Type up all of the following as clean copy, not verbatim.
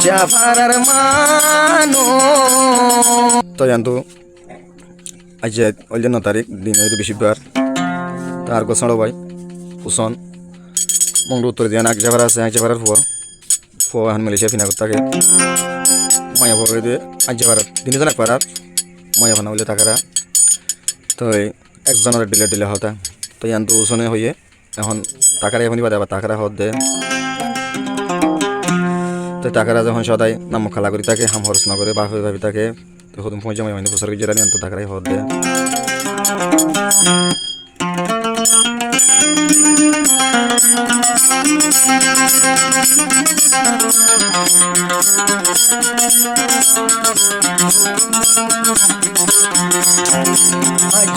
জাফারার মানুষ তো জানতো আজ ওই 9 তারিখ দিন হইতে বৃহস্পতিবার তার গোসড় ভাই কুসন মঙ্গল উত্তর দিয়ে এক জাফার আছে এক জাফারের ফুয়া এখন মালয়েশিয়া ফিনা করতে থাকে মায়া বলে দিয়ে আজ জাফার তিনজন এক পাড়ার মায়া ফানা বলে থাকারা তো একজনের ডিলে হতা তো জানতো ওসনে হইয়ে এখন টাকারা এখনই বাদে আবার টাকারা হত দে তো টাকারা যখন সদাই নাম খালা করি থাকে হাম খরচ না করে বাপে ভাবি থাকে তো হতুম পৌঁছে মানে প্রচার জেরানি অন্ত টাকারাই হত দে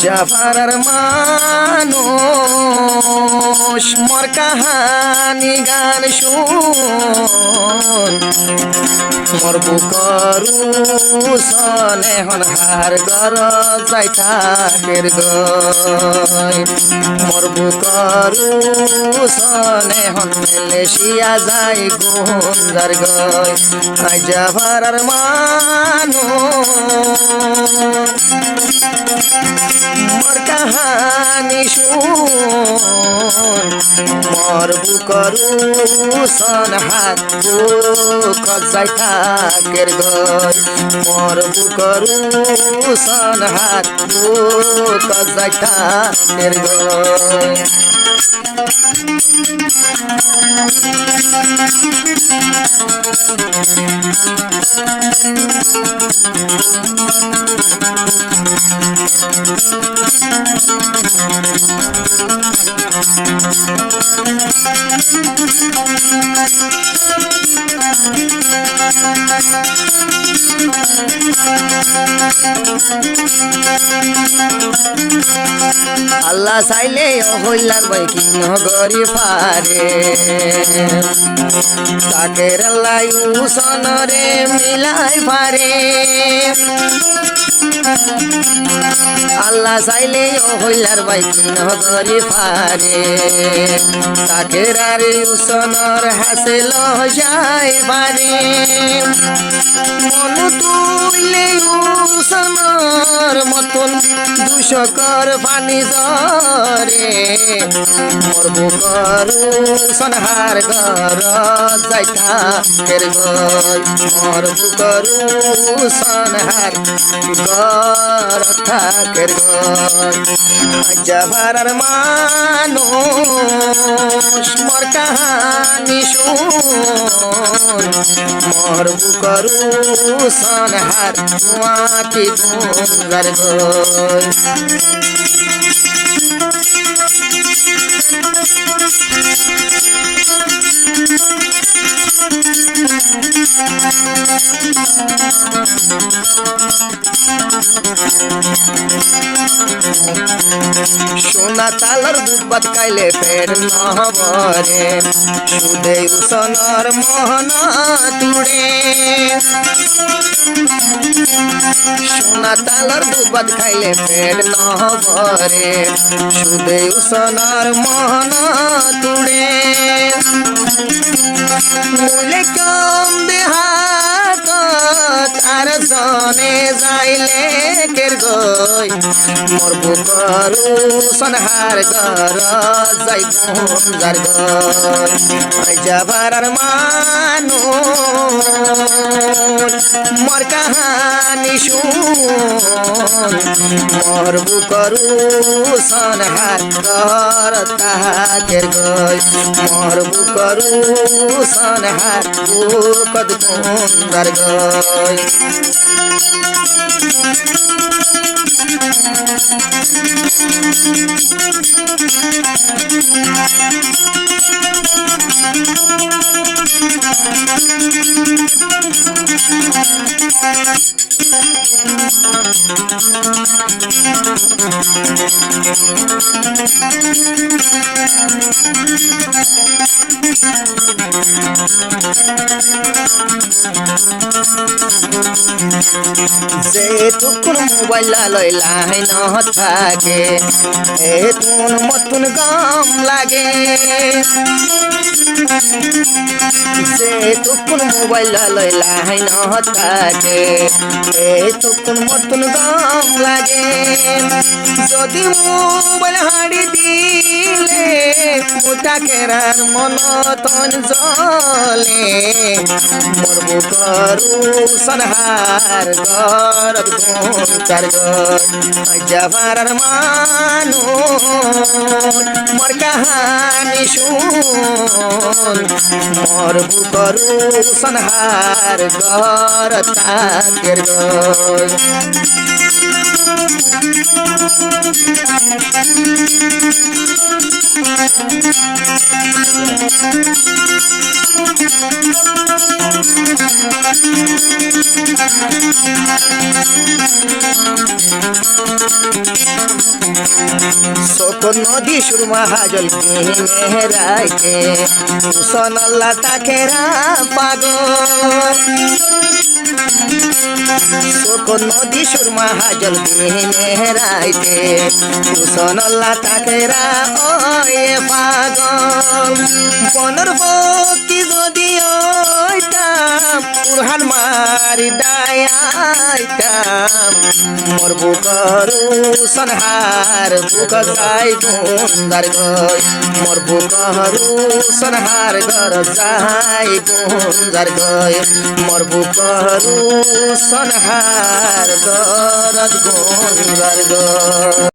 জাফারার মানুষ মোর কাহানি গান শুন মোর বুকরু সনে হন হার গর যাই থাকের গয় মোর বুকরু সনে হন মেলেশিয়া যাই গুঞ্জার গয় জাফারার মানুষ মোর কাহানি শুন মোর বুকরু সন হাত বুক যাই থাকের গয় মোর বুকরু সন হাত বুক যাই থাকের গয় আল্লাহ চাইলে হইলার ভাই কি নগরি পারে তাকের আল্লাহ উসনরে মিলাই পারে আল্লাহ চাইলে হইলার ভাই কি নগরি পারে তাকের আরে উসনর হাসিল যাই পারে মন তুইলে উসনর মতন দুশকর পানি জরে মোর বুকর সনহার গর যাই থাকের গয় মোর বুকর সনহার গর থাকের গয় জাফারার মানুষ মোর কাহানি শুন মোর বুকর সনহার মাটি গুঞ্জার গয় সোনা তালর দুধ ভাত খাইলে ফের নহবরে সুদে উসনর মোহন তুড়ে সোনা তালর দুধ ভাত খাইলে ফের নহবরে সুদে উসনর মোহন তুড়ে মুলে কম দেহাত আর সনে যাইলে কের গই মোর বুকরু সনহার গর যাই গুঞ্জার গই জাফারার মানুষ মোর কাহানি শুন মোর বুকরু সনহার গর তাহাকের গই মোর বুকরু সনহার বুকদ গুঞ্জার গই যে টুকুন মোবাইল লইলাই ন থাকে এ তুন মতুন গম লাগে যে টুকুন মোবাইল লইলাই ন থাকে এ টুকুন মতুন গম লাগে যদি মোবাইল হাড়ি দিলে মুটাকেরার মন তন জলে মোর বুকরু সনহার গরব গুনকার জভারার মানু মোর কাহানি শুন মোর বুকরু সনহার গর তাকের গর শোক নদী সুরমা হাজল মেহরাইতে সনল্লা তাকেরা পাগল শোক নদী সুরমা হাজল মেহরাইতে সনল্লা তাকেরা ওয়ে পাগল বনর বকি যদি ওইটাম উড়হান মারি দায়াইতাম মোর বুকরু সনহার বুক যাই গুন্দার গই মোর বুকরু সনহার ঘর যাই গুন্দার গই মোর বুকরু সনহার ঘর গুন্দার গই।